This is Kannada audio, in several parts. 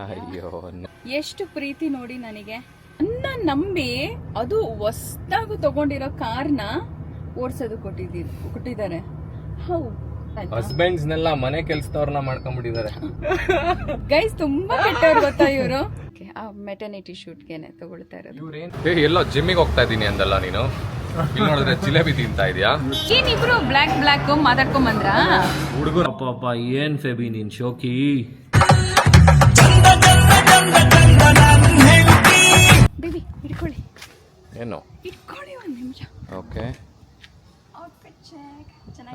ಅಯ್ಯೋ ಎಷ್ಟು ಪ್ರೀತಿ ನೋಡಿ ನನಗೆ. ನನ್ನ ನಂಬಿ ಅದು ಹೊಸ್ದಾಗಿ ತಗೊಂಡಿರೋ ಕಾರ್ನ ಓಡಿಸೋದು ಕೊಟ್ಟಿದ್ದಾರೆ. ಹೌ ಹಸ್ಬೆಂಡ್ಸ್ ನೆಲ್ಲ ಮನೆ ಕೆಲ್ಸದವ್ರನ್ನ ಮಾಡ್ಕೊಂಡ್ಬಿಟ್ಟಿದ್ದಾರೆ ಗೈಸ್. ತುಂಬಾ ಕೆಟ್ಟವ್ರು ಗೊತ್ತಾ ಇವರು. ಮೆಟರ್ನಿಟಿ ಶೂಟ್ಗೆನೆ ತಗೊಳ್ತಾ ಇರೋದು. ಎಲ್ಲೋ ಜಿಮ್ಮಿಗೆ ಹೋಗ್ತಾ ಇದೀನಿ ಅಂದಲ್ಲ ನೀನು, ಇಲ್ಲಿ ನೋಡಿದ್ರೆ ಜಿಲೇಬಿ ತಿಂತಾ ಇದೀಯಾ? ಏನಿಬ್ರು ಬ್ಲಾಕ್ ಮಾತಾಡ್ಕೊಂಡ್ ಬಂದ್ರ ಹುಡುಗರು? ಅಪ್ಪ ಏನ್ ಫೆಬಿ ನೀನ್ ಶೋಕಿ. ಬೇಬಿ ಇಟ್ಕೊಳ್ಳಿ, ಏನು ಇಟ್ಕೊಳ್ಳಿ ಒಂದ್ ನಿಮಿಷ. ಓಕೆ. Outfit check.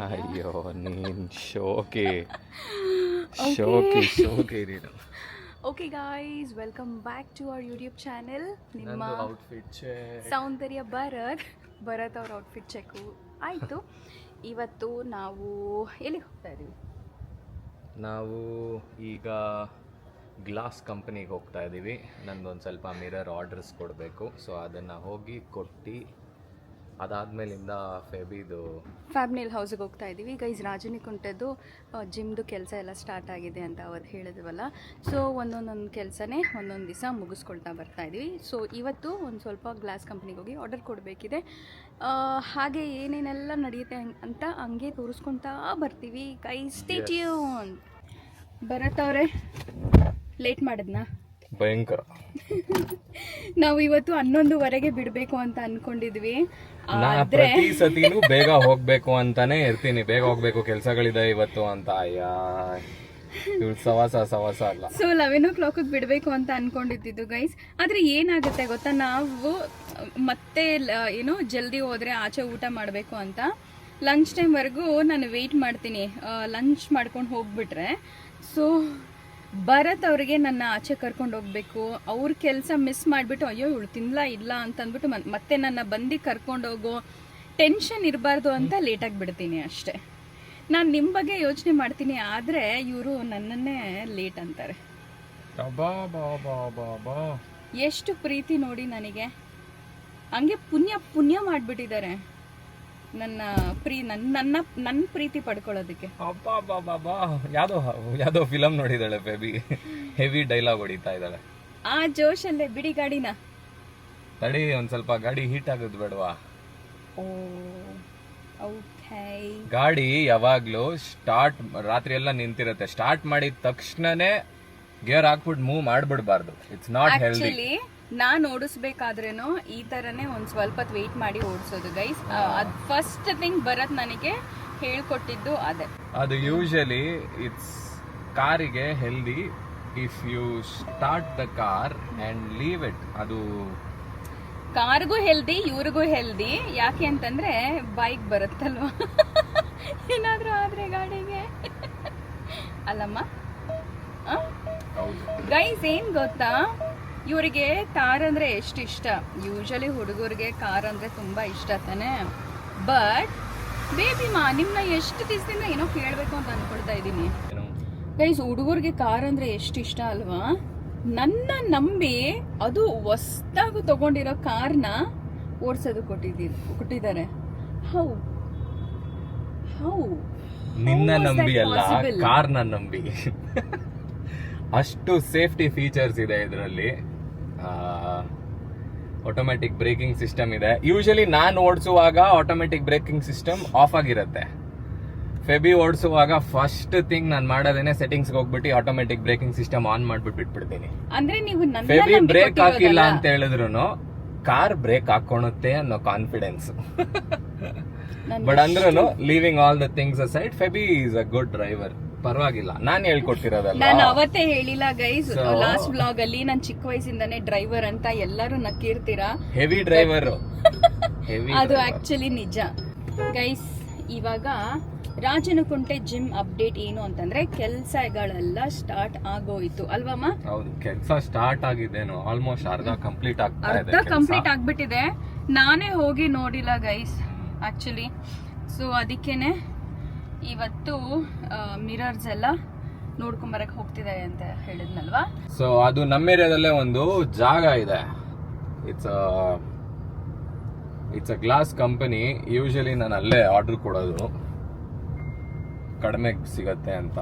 ಅಯ್ಯೋ ನೀನ್ ಶೋಕಿ ನೀನು. Okay guys, welcome back to our YouTube channel. ನಿಮ್ಮ ಔಟ್ಫಿಟ್ ಚೆಕ್ ಸೌಂದರ್ಯ ಭರತ್ ಅವ್ರ ಔಟ್ಫಿಟ್ ಚೆಕ್ ಆಯಿತು. ಇವತ್ತು ನಾವು ಎಲ್ಲಿ ಹೋಗ್ತಾ ಇದ್ದೀವಿ? ನಾವು ಈಗ ಗ್ಲಾಸ್ ಕಂಪನಿಗೆ ಹೋಗ್ತಾ ಇದ್ದೀವಿ. ನಂದೊಂದು ಸ್ವಲ್ಪ ಮಿರರ್ ಆರ್ಡರ್ಸ್ ಕೊಡಬೇಕು. ಸೊ ಅದನ್ನು ಹೋಗಿ ಕೊಟ್ಟು ಅದಾದಮೇಲಿಂದ ಫ್ಯಾಬ್ನಿಲ್ ಹೌಸಿಗೆ ಹೋಗ್ತಾ ಇದ್ದೀವಿ ಗೈಸ್. ರಾಜನಿಕುಂಟದ್ದು ಜಿಮ್ದು ಕೆಲಸ ಎಲ್ಲ ಸ್ಟಾರ್ಟ್ ಆಗಿದೆ ಅಂತ ಅವತ್ತು ಹೇಳಿದ್ವಲ್ಲ. ಸೊ ಒಂದೊಂದು ಕೆಲಸನೇ ಒಂದೊಂದು ದಿವಸ ಮುಗಿಸ್ಕೊಳ್ತಾ ಬರ್ತಾ ಇದ್ದೀವಿ. ಸೊ ಇವತ್ತು ಒಂದು ಸ್ವಲ್ಪ ಗ್ಲಾಸ್ ಕಂಪ್ನಿಗೆ ಹೋಗಿ ಆರ್ಡರ್ ಕೊಡಬೇಕಿದೆ. ಹಾಗೆ ಏನೇನೆಲ್ಲ ನಡೆಯುತ್ತೆ ಅಂತ ಹಂಗೆ ತೋರಿಸ್ಕೊಳ್ತಾ ಬರ್ತೀವಿ ಗೈಸ್. Stay tune. ಭರತ್ ಅವರೇ, ಲೇಟ್ ಮಾಡಿದ್ನಾ? ಭಯಂಕರ. ನಾವು ಇವತ್ತು 11:15 ಬಿಡಬೇಕು ಅಂತ ಅನ್ಕೊಂಡಿದ್ವಿ. ಪ್ರತಿ ಸತಿನೂ ಬೇಗ ಹೋಗ್ಬೇಕು ಅಂತಾನೆ ಇರ್ತೀನಿ, ಬೇಗ ಹೋಗ್ಬೇಕು ಕೆಲ್ಸಗಳಿದೆ ಇವತ್ತು ಅಂತ. ಸವಾಸ ಅಲ್ಲ. ಸೊ 11 o'clock ಬಿಡಬೇಕು ಅಂತ ಅನ್ಕೊಂಡಿದ್ದು ಗೈಸ್. ಆದ್ರೆ ಏನಾಗುತ್ತೆ ಗೊತ್ತಾ, ನಾವು ಮತ್ತೆ ಏನೋ ಜಲ್ದಿ ಹೋದ್ರೆ ಆಚೆ ಊಟ ಮಾಡಬೇಕು ಅಂತ ಲಂಚ್ ಟೈಮ್ವರೆಗೂ ನಾನು ವೆಯ್ಟ್ ಮಾಡ್ತೀನಿ. ಲಂಚ್ ಮಾಡ್ಕೊಂಡು ಹೋಗ್ಬಿಟ್ರೆ ಸೊ ಭರತ್ ಅವ್ರಿಗೆ ನನ್ನ ಆಚೆ ಕರ್ಕೊಂಡು ಹೋಗ್ಬೇಕು. ಅವ್ರ ಕೆಲಸ ಮಿಸ್ ಮಾಡಿಬಿಟ್ಟು ಅಯ್ಯೋ ಇವಳು ತಿನ್ಲಾ ಇಲ್ಲ ಅಂತ ಅಂದ್ಬಿಟ್ಟು ಮತ್ತೆ ನನ್ನ ಬಂದು ಕರ್ಕೊಂಡೋಗೋ ಟೆನ್ಷನ್ ಇರಬಾರ್ದು ಅಂತ ಲೇಟಾಗಿ ಬಿಡ್ತೀನಿ ಅಷ್ಟೆ. ನಾನು ನಿಮ್ಮ ಬಗ್ಗೆ ಯೋಚನೆ ಮಾಡ್ತೀನಿ, ಆದರೆ ಇವರು ನನ್ನನ್ನೇ ಲೇಟ್ ಅಂತಾರೆ. ಎಷ್ಟು ಪ್ರೀತಿ ನೋಡಿ ನನಗೆ. ಹಂಗೆ ಪುಣ್ಯ ಮಾಡಿಬಿಟ್ಟಿದ್ದಾರೆ ನನ್ನ ಪ್ರೀತಿ ಪಡ್ಕೊಳ್ಳೋದಕ್ಕೆ. ಯಾವ್ದೋ ಫಿಲಂ ನೋಡಿದಾಳೆ ಬೇಬಿ, ಹೆವಿ ಡೈಲಾಗ್ ಹೊಡಿತಾ ಇದ್ದಾಳೆ. ಆ ಜೋಶಲ್ಲೇ ಬಿಡಿ ಗಾಡಿನ. ತಡಿ, ಒಂದ್ ಸ್ವಲ್ಪ ಗಾಡಿ ಹೀಟ್ ಆಗೋದು ಬೇಡವಾ? ಗಾಡಿ ಯಾವಾಗ್ಲೂ ರಾತ್ರಿ ಎಲ್ಲ ನಿಂತಿರತ್ತೆ. ಸ್ಟಾರ್ಟ್ ಮಾಡಿದ ತಕ್ಷಣನೇ ಗೇರ್ ಹಾಕ್ಬಿಟ್ಟು ಮೂವ್ ಮಾಡ್ಬಿಡ್ಬಾರ್ದು. It's not healthy. ನಾನು ಓಡಿಸ್ಬೇಕಾದ್ರೇನು ಈ ತರನೇ ಒಂದ್ ಸ್ವಲ್ಪ ಹೊತ್ತು ವೆಯ್ಟ್ ಮಾಡಿ ಓಡಿಸೋದು ಗೈಸ್. ಅದ್ ಫಸ್ಟ್ ಥಿಂಗ್ ಭರತ್ ನನಗೆ ಹೇಳ್ಕೊಟ್ಟಿದ್ದು ಅದೇ. ಅದು ಯೂಶಲಿ ಇಟ್ಸ್ ಕಾರಿಗೆ healthy if you start the car and leave it. ಅದು ಕಾರ್ಗೂ ಹೆಲ್ದಿ, ಇವ್ರಿಗೂ ಹೆಲ್ದಿ. ಯಾಕೆ ಅಂತಂದ್ರೆ ಬೈಕ್ ಬರುತ್ತಲ್ವಾ, ಏನಾದ್ರೂ ಆದ್ರೆ ಗಾಡಿಗೆ ಅಲ್ಲಮ್ಮ. ಗೈಸ್ ಏನ್ ಗೊತ್ತಾ, ಇವರಿಗೆ ಕಾರ್ ಅಂದ್ರೆ ಎಷ್ಟು ಇಷ್ಟ. ಯೂಶಲಿ ಹುಡುಗರಿಗೆ ಕಾರ್ ಅಂದ್ರೆ ತುಂಬಾ ಇಷ್ಟ ತಾನೆ. ಬಟ್ ಬೇಬಿ ನಿಮ್ನ ಎಷ್ಟು ದಿವಸದಿಂದ ಏನೋ ಕೇಳ್ಬೇಕು ಅಂತ ಅನ್ಕೊಳ್ತಾ ಇದ್ದೀನಿ ಗೈಸ್. ಹುಡುಗರಿಗೆ ಕಾರ್ ಅಂದ್ರೆ ಎಷ್ಟು ಇಷ್ಟ ಅಲ್ವಾ? ನನ್ನ ನಂಬಿ ಅದು ಹೊಸ್ದಾಗಿ ತಗೊಂಡಿರೋ ಕಾರ್ನ ಓಡಿಸೋದು ಕೊಟ್ಟಿದ್ದಾರೆ. ಹೌ ನಿನ್ನ ನಂಬಿ ಅಲ್ಲ, ಕಾರ್ನ ನಂಬಿ. ಅಷ್ಟು ಸೇಫ್ಟಿ ಫೀಚರ್ಸ್ ಇದೆ ಇದರಲ್ಲಿ. ಆಟೋಮ್ಯಾಟಿಕ್ ಬ್ರೇಕಿಂಗ್ ಸಿಸ್ಟಮ್ ಇದೆ. ಯೂಶಲಿ ನಾನು ಓಡಿಸುವಾಗ ಆಟೋಮ್ಯಾಟಿಕ್ ಬ್ರೇಕಿಂಗ್ ಸಿಸ್ಟಮ್ ಆಫ್ ಆಗಿರುತ್ತೆ. ಫೆಬಿ ಓಡಿಸುವಾಗ ಫಸ್ಟ್ ಥಿಂಗ್ ನಾನು ಮಾಡೋದೇನೆ ಸೆಟ್ಟಿಂಗ್ಸ್ ಹೋಗ್ಬಿಟ್ಟು ಆಟೋಮ್ಯಾಟಿಕ್ ಬ್ರೇಕಿಂಗ್ ಸಿಸ್ಟಮ್ ಆನ್ ಮಾಡ್ಬಿಟ್ಟು ಬಿಟ್ಬಿಡ್ತೀನಿ. ಅಂದ್ರೆ ನೀವು ಫೆಬಿ ಬ್ರೇಕ್ ಹಾಕಿಲ್ಲ ಅಂತ ಹೇಳಿದ್ರು ಕಾರ್ ಬ್ರೇಕ್ ಹಾಕೊಳುತ್ತೆ ಅನ್ನೋ ಕಾನ್ಫಿಡೆನ್ಸ್. ಬಟ್ ಅಂದ್ರೂ leaving all the things aside, Febi is a good driver. ಪರವಾಗಿಲ್ಲ, ನಾನು ಹೇಳ್ಕೊಟ್ಟಿರೋದಲ್ಲ. ನಾನು ಅವತ್ತೇ ಹೇಳಿಲ್ಲ ಗೈಸ್ ಲಾಸ್ಟ್ ವ್ಲಾಗ್ ಅಲ್ಲಿ, ನಾನು ಚಿಕ್ಕ ವಯಸ್ಸಿಂದಾನೇ ಡ್ರೈವರ್ ಅಂತ ಎಲ್ಲರೂ ನಕ್ಕಿರ್ತೀರಾ. ಹೆವಿ ಡ್ರೈವರ್ ಅದು ಆಕ್ಚುಲಿ ನಿಜ ಗೈಸ್. ಇವಾಗ ರಾಜನಕುಂಟೆ ಜಿಮ್ ಅಪ್ಡೇಟ್ ಏನು ಅಂತಂದ್ರೆ ಕೆಲಸಗಳೆಲ್ಲ ಸ್ಟಾರ್ಟ್ ಆಗೋಯ್ತು ಅಲ್ವಮ್ಮ? ಹೌದು, ಕೆಲಸ ಸ್ಟಾರ್ಟ್ ಆಗಿದ್ದೇನೋ, ಆಲ್ಮೋಸ್ಟ್ ಅರ್ಧ ಕಂಪ್ಲೀಟ್ ಆಗ್ಬಿಟ್ಟಿದೆ. ನಾನೇ ಹೋಗಿ ನೋಡಿಲ್ಲ ಗೈಸ್ ಆಕ್ಚುಲಿ. ಸೊ ಅದಕ್ಕೇನೆ ಇವತ್ತು ಮಿರರ್ಸ್ ಎಲ್ಲ ನೋಡ್ಕೊಂಬರಕ್ ಹೋಗ್ತಿದ್ದಾರೆ ಅಂತ ಹೇಳಿದ್ನಲ್ವಾ. ಸೊ ಅದು ನಮ್ಮ ಏರಿಯಾದಲ್ಲೇ ಒಂದು ಜಾಗ ಇದೆ. It's a glass company. Usually ನಾನು ಅಲ್ಲೇ ಆರ್ಡರ್ ಕೊಡೋದು, ಕಡಿಮೆ ಸಿಗತ್ತೆ ಅಂತ.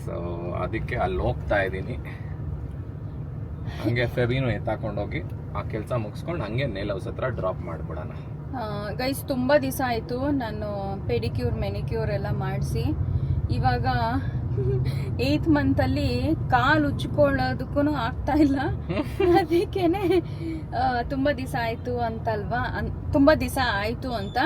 ಸೊ ಅದಕ್ಕೆ ಅಲ್ಲಿ ಹೋಗ್ತಾ ಇದ್ದೀನಿ. ಹಂಗೆ ಫೆಬಿನೂ ಎತ್ತಾಕೊಂಡೋಗಿ ಆ ಕೆಲಸ ಮುಗಿಸ್ಕೊಂಡು ಹಂಗೆ ನೇಲ್ ಹೌಸ್ ಹತ್ರ ಡ್ರಾಪ್ ಮಾಡ್ಬಿಡೋಣ. ಗೈಸ್ ತುಂಬ ದಿವಸ ಆಯಿತು ನಾನು ಪೆಡಿಕ್ಯೂರ್ ಮೆನಿಕ್ಯೂರ್ ಎಲ್ಲ ಮಾಡಿಸಿ. ಇವಾಗ 8th ಮಂತಲ್ಲಿ ಕಾಲು ಉಚ್ಕೊಳ್ಳೋದಕ್ಕೂ ಆಗ್ತಾ ಇಲ್ಲ. ಅದಕ್ಕೇನೆ ತುಂಬ ದಿವಸ ಆಯಿತು ಅಂತಲ್ವಾ, ತುಂಬ ದಿವಸ ಆಯಿತು ಅಂತ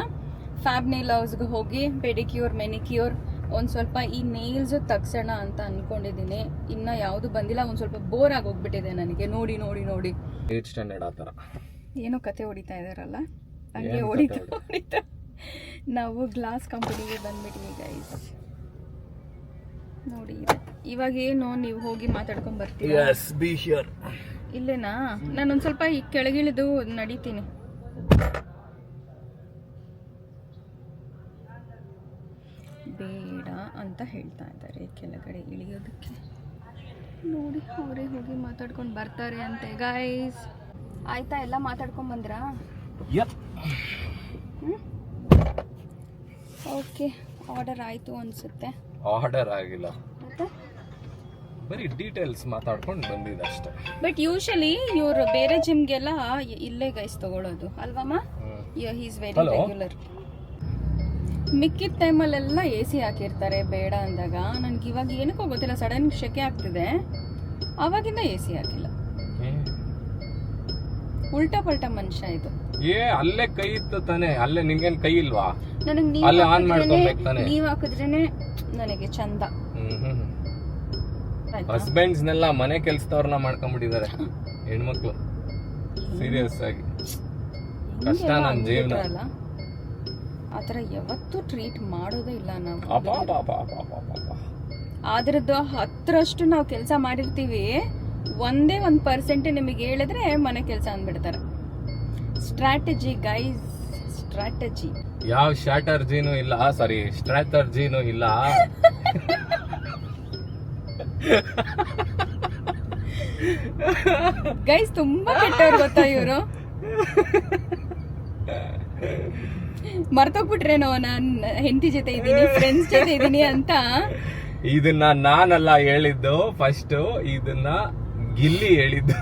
ಫ್ಯಾಬ್ ನೇಲ್ ಹೌಸ್ಗೆ ಹೋಗಿ ಪೆಡಿಕ್ಯೂರ್ ಮೆನಿಕ್ಯೂರ್ ಒಂದು ಸ್ವಲ್ಪ ಈ ನೇಲ್ಸ್ ತಗ್ಸೋಣ ಅಂತ ಅನ್ಕೊಂಡಿದ್ದೀನಿ. ಇನ್ನು ಯಾವುದು ಬಂದಿಲ್ಲ. ಒಂದು ಸ್ವಲ್ಪ ಬೋರ್ ಆಗಿ ಹೋಗ್ಬಿಟ್ಟಿದೆ ನನಗೆ ನೋಡಿ ನೋಡಿ ನೋಡಿ. 8th ಸ್ಟ್ಯಾಂಡರ್ಡ್ ಆ ಥರ ಏನೋ ಕತೆ ಹೊಡಿತಾ ಇದಾರಲ್ಲ, ಹಂಗೆ ಹೊಡಿತಾ ನಾವು ಗ್ಲಾಸ್ ಕಂಪನಿಗೆ ಬಂದ್ಬಿಟ್ಟಿವಿ ಗೈಸ್. ನೋಡಿ ಇವಾಗ ಏನು ನೀವು ಹೋಗಿ ಮಾತಾಡ್ಕೊಂಡ್ ಬರ್ತೀರಾ? ಇಲ್ಲೇನಾ? ನಾನೊಂದು ಸ್ವಲ್ಪ ಈ ಕೆಳಗಿಳಿದು ನಡೀತೀನಿ. ಬೇಡ ಅಂತ ಹೇಳ್ತಾ ಇದ್ದಾರೆ ಕೆಳಗಡೆ ಇಳಿಯೋದಕ್ಕೆ. ನೋಡಿ ಅವರೇ ಹೋಗಿ ಮಾತಾಡ್ಕೊಂಡು ಬರ್ತಾರೆ ಅಂತೆ ಗೈಸ್. ಆಯ್ತಾ, ಎಲ್ಲ ಮಾತಾಡ್ಕೊಂಡ್ ಬಂದ್ರಾ? ಓಕೆ, ಆರ್ಡರ್ ಆಯ್ತು ಅನ್ಸುತ್ತೆ. ಆರ್ಡರ್ ಆಗಿಲ್ಲ, ಬರೀ ಡೀಟೇಲ್ಸ್ ಮಾತಾಡ್ಕೊಂಡು ಬಂದಿದೆ ಅಷ್ಟೇ. ಬಟ್ ಯೂಶಲಿ ಇವರು ಬೇರೆ ಜಿಮ್ಗೆಲ್ಲ ಇಲ್ಲೇ ಗೈಸ್ ತಗೊಳ್ಳೋದು ಅಲ್ವಮ್ಮ? Is very regular. ಮಿಕ್ಕಿದ ಟೈಮಲ್ಲೆಲ್ಲ AC ಹಾಕಿರ್ತಾರೆ ಬೇಡ ಅಂದಾಗ. ನನ್ಗೆ ಇವಾಗ ಏನಕ್ಕೋ ಗೊತ್ತಿಲ್ಲ, ಸಡನ್ ಶೆಕೆ ಆಗ್ತಿದೆ, ಅವಾಗಿಂದ AC ಹಾಕಿಲ್ಲ. ಉಲ್ಟಾ ಪಲ್ಟಾ ಮನುಷ್ಯ ಇದು. ಅಲ್ಲೇ ಕೈ ಇತ್ತು ತಾನೆ, ಅಲ್ಲೇ ನಿಂಗೇನ್ ಕೈ ಇಲ್ವಾ? ನನಗೆ ನೀವ್ ಹಾಕಿದ್ರೇನೆ ನನಗೆ ಚಂದ. ಹಸ್ಬೆಂಡ್ಸ್ ನೆಲ್ಲ ಮನೆ ಕೆಲ್ಸದವ್ರನ್ನ ಮಾಡ್ಕೊಂಡ್ಬಿಟ್ಟಿದ್ದಾರೆ ಹೆಣ್ಮಕ್ಳು. ಸೀರಿಯಸ್ ಆಗಿ ಕಷ್ಟ ನನ್ ಜೀವನ. ಆತರ ಯಾವತ್ತೂ ಟ್ರೀಟ್ ಮಾಡೋದೇ ಇಲ್ಲ ನಾವು. ಅದ್ರದ್ದು 10ರಷ್ಟು ನಾವು ಕೆಲಸ ಮಾಡಿರ್ತೀವಿ, ಒಂದೇ 1% ನಿಮಗೆ ಹೇಳಿದ್ರೆ ಮನೆ ಕೆಲಸ ಅಂದ್ಬಿಡ್ತಾರೆ. Strategy guys, strategy. ಯಾವ ಸ್ಟ್ರಾಟರ್ಜಿನೂ ಇಲ್ಲ, ಸಾರಿ ಸ್ಟ್ರಾಟರ್ಜಿನೂ ಇಲ್ಲ. ಗೈಸ್ ತುಂಬಾ ಕೆಟ್ಟವ್ರು ಗೊತ್ತಾ ಇವರು. ಮರ್ತೋಗ್ಬಿಟ್ರೇನೋ ನಾನ್ ಹೆಂಡತಿ ಜೊತೆ ಇದೀನಿ, ಫ್ರೆಂಡ್ಸ್ ಜೊತೆ ಇದೀನಿ ಅಂತ. ಇದನ್ನ ನಾನಲ್ಲ ಹೇಳಿದ್ದು ಫಸ್ಟ್, ಇದನ್ನ ಗಿಲ್ಲಿ ಹೇಳಿದ್ದು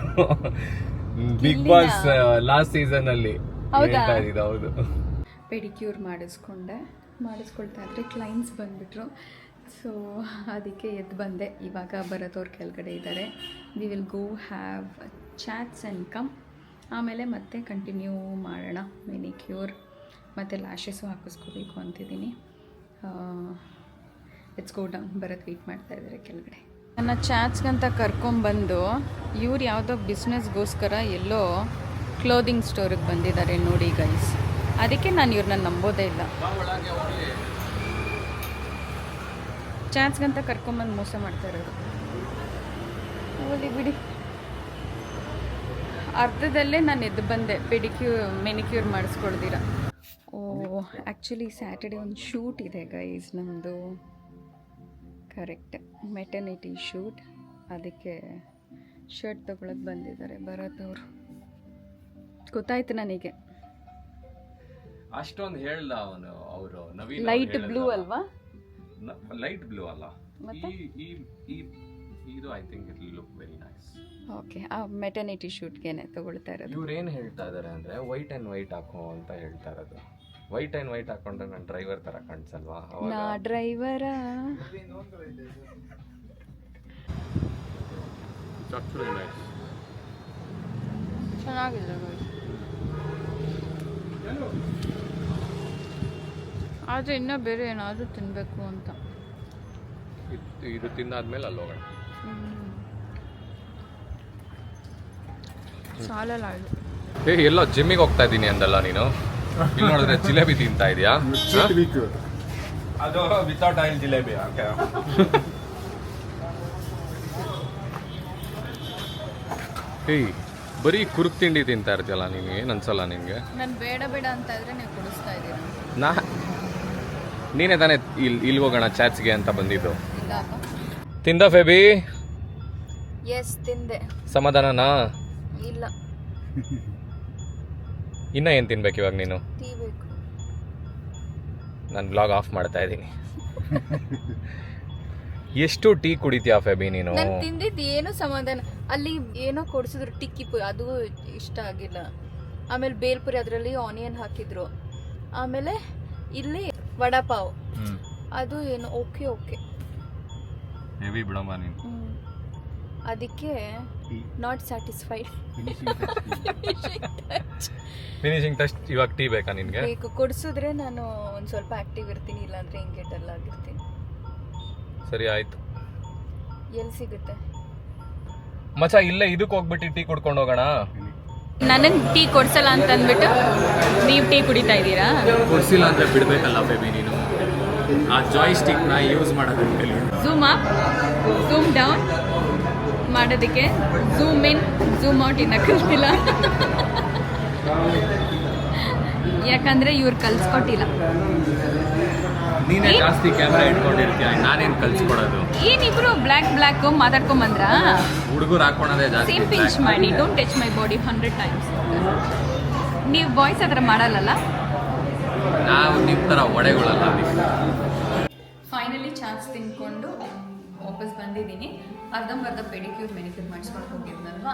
ಬಿಗ್ ಬಾಸ್ ಲಾಸ್ಟ್ ಸೀಸನ್ ಅಲ್ಲಿ. ಹೌದಾ? ಹೌದು. ಪೆಡಿಕ್ಯೂರ್ ಮಾಡಿಸ್ಕೊಳ್ತಾ ಇದ್ರೆ ಕ್ಲೈಂಟ್ಸ್ ಬಂದ್ಬಿಟ್ರು. ಸೊ ಅದಕ್ಕೆ ಎದ್ದು ಬಂದೆ. ಇವಾಗ ಬರೋದವ್ರು ಕೆಳಗಡೆ ಇದ್ದಾರೆ. We will go have chaats and come. ಆಮೇಲೆ ಮತ್ತೆ ಕಂಟಿನ್ಯೂ ಮಾಡೋಣ. ಮೆನಿಕ್ಯೂರ್ ಮತ್ತು ಲ್ಯಾಶಸ್ಸು ಹಾಕಿಸ್ಕೋಬೇಕು ಅಂತಿದ್ದೀನಿ. Let's go down. ಬರೋದು ವೆಯ್ಟ್ ಮಾಡ್ತಾ ಇದ್ದಾರೆ ಕೆಳಗಡೆ. ನನ್ನ ಚಾಟ್ಸ್ಗಂತ ಕರ್ಕೊಂಬಂದು ಇವ್ರು ಯಾವುದೋ ಬಿಸ್ನೆಸ್ಗೋಸ್ಕರ ಎಲ್ಲೋ ಕ್ಲೋದಿಂಗ್ ಸ್ಟೋರಿಗೆ ಬಂದಿದ್ದಾರೆ ನೋಡಿ ಗೈಸ್. ಅದಕ್ಕೆ ನಾನು ಇವ್ರನ್ನ ನಂಬೋದೇ ಇಲ್ಲ. ಚಾನ್ಸ್ಗಂತ ಕರ್ಕೊಂಬಂದು ಮೋಸ ಮಾಡ್ತಾ ಇರೋದು. ಹೋಗಿ ಬಿಡಿ. ಅರ್ಧದಲ್ಲೇ ನಾನು ಎದ್ದು ಬಂದೆ ಮೆನಿಕ್ಯೂರ್ ಮಾಡಿಸ್ಕೊಳ್ದಿರ. ಆ್ಯಕ್ಚುಲಿ ಸ್ಯಾಟರ್ಡೆ ಒಂದು ಶೂಟ್ ಇದೆ ಗೈಸ್ ನಮ್ಮದು. Correct, maternity shoot. ಅದಕ್ಕೆ ಶರ್ಟ್ ತೊಗೊಳಕ್ಕೆ ಬಂದಿದ್ದಾರೆ ಬರೋದವ್ರು. ಗೊತ್ತಾಯ್ತು ನನಗೆ. ಅಷ್ಟೊಂದು ಹೇಳ್ದ ಅವನು. ಅವರು ಲೈಟ್ ಬ್ಲೂ ಅಲ್ವಾ? ಲೈಟ್ ಬ್ಲೂ ಅಲ್ಲ, ಇದು I think it will look very nice. Okay, ಆ ಮೆಟರ್ನಿಟಿ ಶೂಟ್ಗೆನೆ ತಗೊಳ್ತಾ ಇರೋದು. ಇವ್ರು ಏನು ಹೇಳ್ತಾ ಇದ್ದಾರೆ ಅಂದರೆ ವೈಟ್ ಆ್ಯಂಡ್ ವೈಟ್ ಹಾಕೋ ಅಂತ ಹೇಳ್ತಾ ಇರೋದು. ವೈಟ್ ಆ್ಯಂಡ್ ವೈಟ್ ಹಾಕೊಂಡ್ರೆ ನಾನು ಡ್ರೈವರ್ ಥರ ಕಾಣಿಸಲ್ವಾ? ನಾ ಡ್ರೈವರ. ಚೆನ್ನಾಗಿದೆ. ಆದರೆ ಇನ್ನೂ ಬೇರೆ ಏನಾದರೂ ತಿನ್ನಬೇಕು ಅಂತ. ಇದು ತಿಂದಾದ್ಮೇಲೆ ಅಲ್ಲಿ ಹೋಗೋಣ. ಸಾಲಲ್ಲ ಇದು. ಎಲ್ಲೋ ಜಿಮ್ಮಿಗೆ ಹೋಗ್ತಾ ಇದ್ದೀನಿ ಅಂದಲ್ಲ ನೀನು? ಇಲ್ಲಿ ನೋಡಿದ್ರೆ ಜಿಲೇಬಿ ತಿಂತಾ ಇದೆಯಾ? ಅದು ವಿತೌಟ್ ಆಯಿಲ್ ಜಿಲೇಬಿ. ಬರೀ ಕುರುಕ್ ತಿಂಡಿ ತಿಂತಾ ಇರ್ತೀಯಲ್ಲ ನೀನು, ಏನು ಅನ್ಸಲ್ಲ ನಿನಗೆ? ನಾನು ಬೇಡ ಬೇಡ ಅಂತ ಇದ್ರೆ ನೀವು ಕುಡಿಸ್ತಾ ಇದ್ದೀರಾ. ನೀನೇ ತಾನೇ ಇಲ್ಲಿ ಹೋಗೋಣ ಚಾಟ್ಸ್ಗೆ ಅಂತ ಬಂದಿದ್ದು. ಇಲ್ಲ ತಿಂದ ಫೆಬಿ? ಎಸ್ ತಿಂದೆ. ಸಮಾಧಾನನಾ? ಇಲ್ಲ. ಇನ್ನ ಏನು ತಿನ್ಬೇಕು ಇವಾಗ ನೀನು? ಟೀ ಬೇಕು. ನಾನು ಬ್ಲಾಗ್ ಆಫ್ ಮಾಡ್ತಾ ಇದ್ದೀನಿ. ಎಷ್ಟು ಟೀ ಕುಡಿತೀಯಾ ಫೆಬಿ ನೀನು? ನಾನು ತಿಂದಿದ್ದು ಏನು ಸಮಾಧಾನ. ಅಲ್ಲಿ ಏನೋ ಕೊಡ್ಸಿದ್ರು ಟಿಕ್ಕಿ ಪುರಿ, ಅದು ಇಷ್ಟ ಆಗಿಲ್ಲ. ಆಮೇಲೆ ಬೇಲ್ಪುರಿ, ಅದರಲ್ಲಿ ಆನಿಯನ್ ಹಾಕಿದ್ರು. ಆಮೇಲೆ ಇಲ್ಲಿ ವಡಾಪಾವ್, ಅದು ಏನು ಓಕೆ ಓಕೆ ಹೆವಿ ಬಿಡಮ್ಮ ನೀನು. ಅದಕ್ಕೆ ನಾಟ್ ಸ್ಯಾಟಿಸ್ಫೈಡ್. Finishing touch. ಇವಾಗ ಟೀ ಬೇಕಾ ನಿನ್ಗೆ? ಬೇಕು, ಕೊಡ್ಸಿದ್ರೆ ನಾನು ಒಂದು ಸ್ವಲ್ಪ ಆಕ್ಟಿವ್ ಇರ್ತೀನಿ, ಇಲ್ಲಾಂದ್ರೆ ಹಿಂಗೆ ಡಲ್ ಆಗಿರ್ತೀನಿ. ಸರಿ ಆಯ್ತು. ಎಲ್ಲಿ ಸಿಗುತ್ತೆ ಮಚ್ಚ? ಇಲ್ಲೇ ಇದಕ್ಕೆ ಹೋಗ್ಬಿಟ್ಟು ಟೀ ಕುಡ್ಕೊಂಡು ಹೋಗೋಣ. ನನಗೆ ಟೀ ಕೊಡ್ಸಲ್ಲ ಅಂತ ಅಂದ್ಬಿಟ್ಟು ನೀವು ಟೀ ಕುಡಿತಾ ಇದ್ದೀರಾ? ಕೊಡ್ಸಿಲ್ಲ ಅಂದ್ರೆ ಬಿಡ್ಬೇಕಲ್ಲ ಬೇಬಿ ನೀನು. ಆ ಜಾಯ್ ಸ್ಟಿಕ್ ನ ಯೂಸ್ ಮಾಡೋದಕ್ಕೆ ಝೂಮ್ ಅಪ್, ಝೂಮ್ ಡೌನ್ ಮಾಡೋದಕ್ಕೆ ಝೂಮ್ ಇನ್, ಝೂಮ್ ಔಟ್ ಇನ್ನ ಕಲ್ತಿಲ್ಲ. ಯಾಕಂದ್ರೆ ಇವ್ರು ಕಲ್ಸ್ಕೊಟ್ಟಿಲ್ಲ. ನೀನೇ ಜಾಸ್ತಿ ಕ್ಯಾಮ್ರಾ ಇಟ್ಕೊಂಡಿರ್ತೀಯ, ನಾನೇನ್ ಕಲ್ಸ್ಕೊಡೋದು? ಏನಿಬ್ರು ಬ್ಲ್ಯಾಕ್ ಮಾತಾಡ್ಕೊಂಡ್ ಬಂದ್ರ? ಹುಡುಗರು ಹಾಕೊಳೋದೇ ಜಾಸ್ತಿ. ಸೇಮ್ ಪಿಂಚ್ ಮಾಡಿ, don't touch my body 100 times. ನೀವು ಬಾಯ್ಸ್ ಹತ್ರ ಮಾಡಲ್ಲಲ್ಲ? ನಾವು ನಿಮ್ಮ ಥರ ಒಡೆಗಳಲ್ಲ. ಫೈನಲಿ ಚಾನ್ಸ್ ತಿನ್ಕೊಂಡು ವಾಪಸ್ ಬಂದಿದ್ದೀನಿ. ಅರ್ಧಂಬರ್ಧ ಪೆಡಿಕ್ಯೂರ್ ಮೆನಿಕ್ಯೂರ್ ಮಾಡಿಸ್ಕೊಂಡು ಹೋಗಿದ್ನಲ್ವಾ,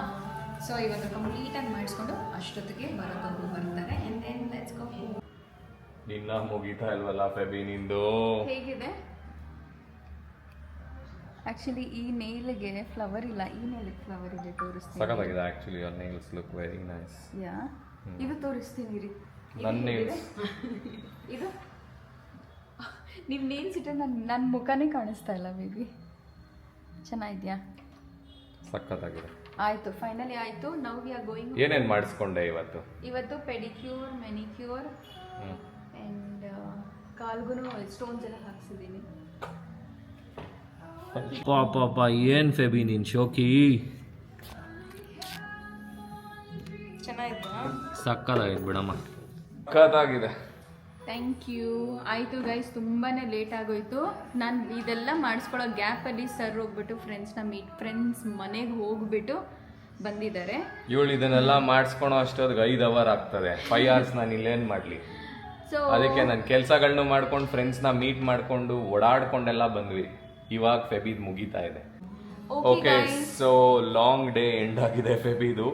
ಸೊ ಇವಾಗ ಕಂಪ್ಲೀಟಾಗಿ ಮಾಡಿಸ್ಕೊಂಡು ಅಷ್ಟೊತ್ತಿಗೆ ಬರೋದೊಬ್ಬರು ಬರ್ತಾರೆ. and then let's go home. ನಿನ್ನ ಮುಗಿತಾ ಇಲ್ವಲ್ಲ ಫೆಬಿ ನಿಂದು? ಹೇಗಿದೆ ಆಕ್ಚುಲಿ? ಈ ನೇಲ್ಗೆ ಫ್ಲವರ್ ಇಲ್ಲ, ಈ ನೇಲ್ಗೆ ಫ್ಲವರ್ ಇದೆ, ತೋರಿಸ್ತೀನಿ. ಸಖತ್ತಾಗಿದೆ actually. Your nails look very nice. Yeah, ಇದು ತೋರಿಸ್ತೀನಿ ರೀ. ನನ್ನ ನೇಲ್ಸ್ ಇದು ನೀವು ನೇಲ್ಸ್ ಇಟ್ಟರೆ ನನ್ನ ಮುಖನೇ ಕಾಣಿಸ್ತಾ ಇಲ್ಲ ಬೇಬಿ. ಚೆನ್ನಾಗಿದ್ಯಾ? ಸಖತ್ತಾಗಿದೆ. ಆಯ್ತು, ಫೈನಲಿ ಆಯ್ತು. Now we are going. ಏನೇನು ಮಾಡಿಸ್ಕೊಂಡೆ ಇವತ್ತು? ಇವತ್ತು ಪೆಡಿಕ್ಯೂರ್, ಮೆನಿಕ್ಯೂರ್ ಆ್ಯಂಡ್ ಕಾಲ್ಗೂ ಸ್ಟೋನ್ಸ್ ಎಲ್ಲ ಹಾಕ್ಸಿದ್ದೀನಿ. ಪಾಪ ಏನ್ ಫೆಬಿ ನೀನ್ ಶೋಕಿ. ಚೆನ್ನಾಗಿತ್ತು. ಸಕ್ಕತ್ತಾಗಿದೆ ಬಿಡಮ್ಮ, ಸಕ್ಕತ್ತಾಗಿದೆ. Thank you. ಆಯಿತು ಗೈಸ್, ತುಂಬಾ ಲೇಟ್ ಆಗೋಯ್ತು. ನಾನು ಇದೆಲ್ಲ ಮಾಡಿಸ್ಕೊಳ್ಳೋ ಗ್ಯಾಪಲ್ಲಿ ಸರ್ ಹೋಗ್ಬಿಟ್ಟು ಫ್ರೆಂಡ್ಸ್ ಮನೆಗೆ ಹೋಗ್ಬಿಟ್ಟು ಬಂದಿದ್ದಾರೆ. ಇವಳು ಇದನ್ನೆಲ್ಲ ಮಾಡಿಸ್ಕೊಳೋ ಅಷ್ಟೊತ್ತಿಗೆ 5 hour ಆಗ್ತದೆ. 5 hours ನಾನು ಇಲ್ಲೇನು ಮಾಡಲಿ? ಸೊ ಅದಕ್ಕೆ ನನ್ನ ಕೆಲಸಗಳನ್ನ ಮಾಡ್ಕೊಂಡು ಫ್ರೆಂಡ್ಸ್ನ ಮೀಟ್ ಮಾಡ್ಕೊಂಡು ಓಡಾಡ್ಕೊಂಡೆಲ್ಲ ಬಂದ್ವಿ. ಇವಾಗ ಫೆಬಿದ್ ಮುಗೀತಾ ಇದೆ. Okay, so long day end ಆಗಿದೆ ಫೆಬಿದು.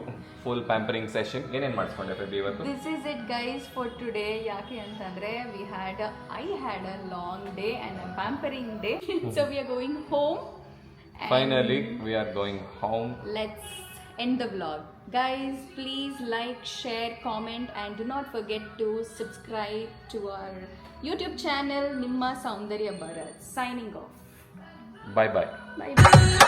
Full pampering session. ಏನೇನು ಮಾಡಿಸ್ಕೊಂಡೆ ಫೆಬಿ ಇವತ್ತು? This is it guys for today. ಯಾಕೆ ಅಂತಂದ್ರೆ I had a long day and a pampering day. So we are going home. Finally we are going home. Let's end the vlog. Guys, please like, share, comment and do not forget to subscribe to our YouTube channel Nimma Saundarya Bharat. Signing off. Bye bye. Bye bye.